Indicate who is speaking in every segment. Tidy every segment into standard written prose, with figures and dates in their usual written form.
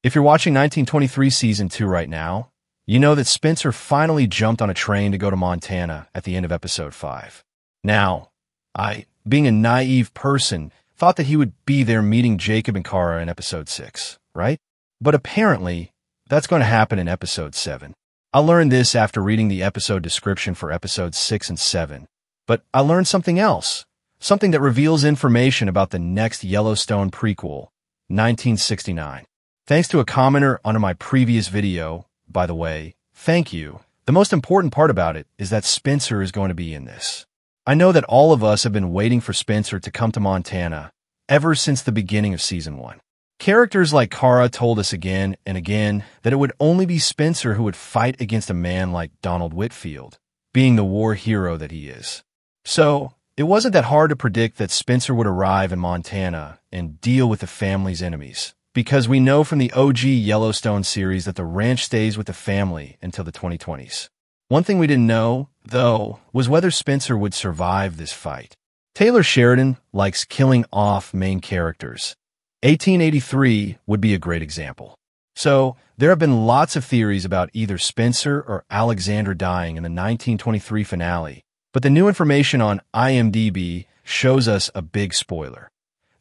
Speaker 1: If you're watching 1923 Season 2 right now, you know that Spencer finally jumped on a train to go to Montana at the end of Episode 5. Now, being a naive person, thought that he would be there meeting Jacob and Kara in Episode 6, right? But apparently, that's going to happen in Episode 7. I learned this after reading the episode description for Episodes 6 and 7. But I learned something else, something that reveals information about the next Yellowstone Prequel, 1969. Thanks to a commenter under my previous video, by the way, thank you. The most important part about it is that Spencer is going to be in this. I know that all of us have been waiting for Spencer to come to Montana ever since the beginning of Season 1. Characters like Kara told us again and again that it would only be Spencer who would fight against a man like Donald Whitfield, being the war hero that he is. So, it wasn't that hard to predict that Spencer would arrive in Montana and deal with the family's enemies, because we know from the OG Yellowstone series that the ranch stays with the family until the 2020s. One thing we didn't know, though, was whether Spencer would survive this fight. Taylor Sheridan likes killing off main characters. 1883 would be a great example. So, there have been lots of theories about either Spencer or Alexandra dying in the 1923 finale, but the new information on IMDb shows us a big spoiler,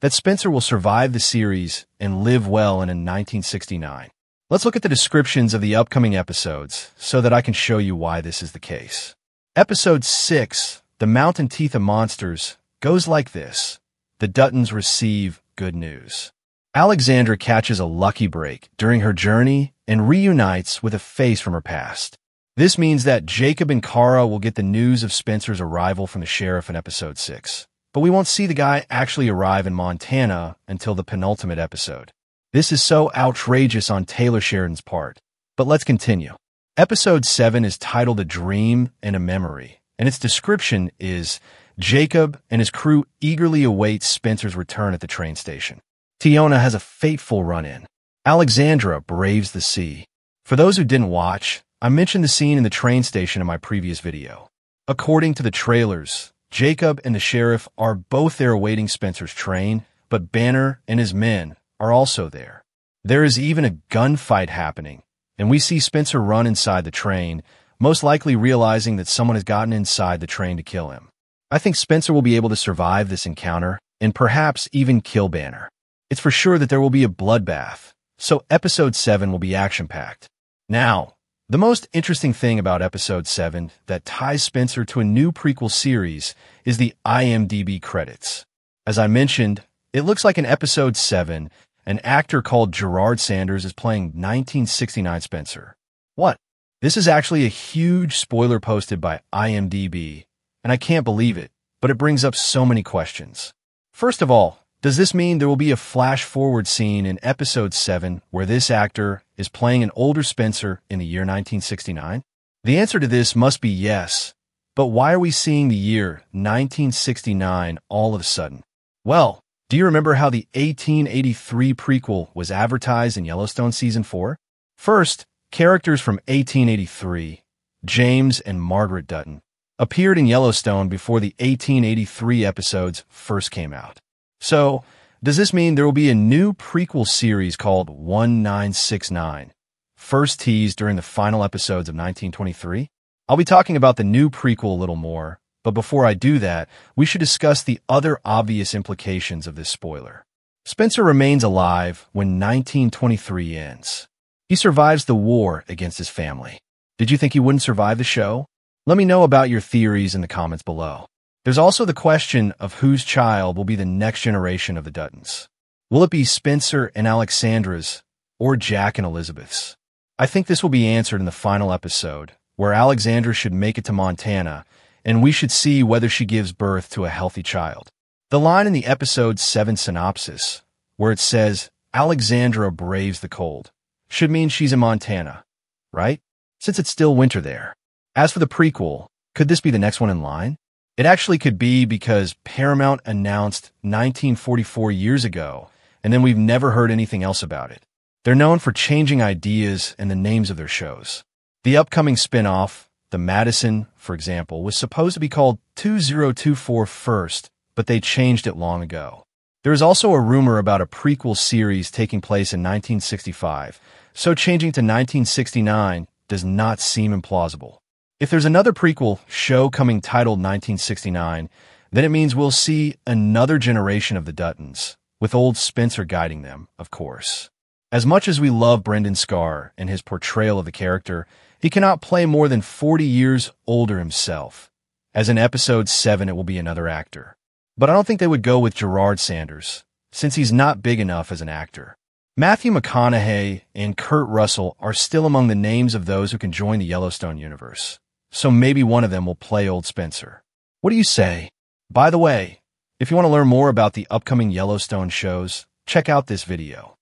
Speaker 1: that Spencer will survive the series and live well in 1969. Let's look at the descriptions of the upcoming episodes so that I can show you why this is the case. Episode 6, The Mountain Teeth of Monsters, goes like this. The Duttons receive good news. Alexandra catches a lucky break during her journey and reunites with a face from her past. This means that Jacob and Kara will get the news of Spencer's arrival from the sheriff in Episode 6, but we won't see the guy actually arrive in Montana until the penultimate episode. This is so outrageous on Taylor Sheridan's part, but let's continue. Episode 7 is titled A Dream and a Memory, and its description is Jacob and his crew eagerly await Spencer's return at the train station. Tiona has a fateful run-in. Alexandra braves the sea. For those who didn't watch, I mentioned the scene in the train station in my previous video. According to the trailers, Jacob and the sheriff are both there awaiting Spencer's train, but Banner and his men are also there. There is even a gunfight happening, and we see Spencer run inside the train, most likely realizing that someone has gotten inside the train to kill him. I think Spencer will be able to survive this encounter and perhaps even kill Banner. It's for sure that there will be a bloodbath, so Episode 7 will be action-packed. Now, the most interesting thing about Episode 7 that ties Spencer to a new prequel series is the IMDb credits. As I mentioned, it looks like in Episode 7, an actor called Gerard Sanders is playing 1969 Spencer. What? This is actually a huge spoiler posted by IMDb, and I can't believe it, but it brings up so many questions. First of all, does this mean there will be a flash-forward scene in Episode 7 where this actor is playing an older Spencer in the year 1969? The answer to this must be yes, but why are we seeing the year 1969 all of a sudden? Well, do you remember how the 1883 prequel was advertised in Yellowstone Season 4? First, characters from 1883, James and Margaret Dutton, appeared in Yellowstone before the 1883 episodes first came out. So, does this mean there will be a new prequel series called 1969, first teased during the final episodes of 1923? I'll be talking about the new prequel a little more, but before I do that, we should discuss the other obvious implications of this spoiler. Spencer remains alive when 1923 ends. He survives the war against his family. Did you think he wouldn't survive the show? Let me know about your theories in the comments below. There's also the question of whose child will be the next generation of the Duttons. Will it be Spencer and Alexandra's, or Jack and Elizabeth's? I think this will be answered in the final episode, where Alexandra should make it to Montana, and we should see whether she gives birth to a healthy child. The line in the Episode 7 synopsis, where it says, Alexandra braves the cold, should mean she's in Montana, right? Since it's still winter there. As for the prequel, could this be the next one in line? It actually could be because Paramount announced 1944 years ago, and then we've never heard anything else about it. They're known for changing ideas and the names of their shows. The upcoming spin-off, The Madison, for example, was supposed to be called 2024 first, but they changed it long ago. There is also a rumor about a prequel series taking place in 1965, so changing to 1969 does not seem implausible. If there's another prequel show coming titled 1969, then it means we'll see another generation of the Duttons, with old Spencer guiding them, of course. As much as we love Brendan Scarr and his portrayal of the character, he cannot play more than 40 years older himself. As in Episode 7, it will be another actor. But I don't think they would go with Gerard Sanders, since he's not big enough as an actor. Matthew McConaughey and Kurt Russell are still among the names of those who can join the Yellowstone universe, so maybe one of them will play Old Spencer. What do you say? By the way, if you want to learn more about the upcoming Yellowstone shows, check out this video.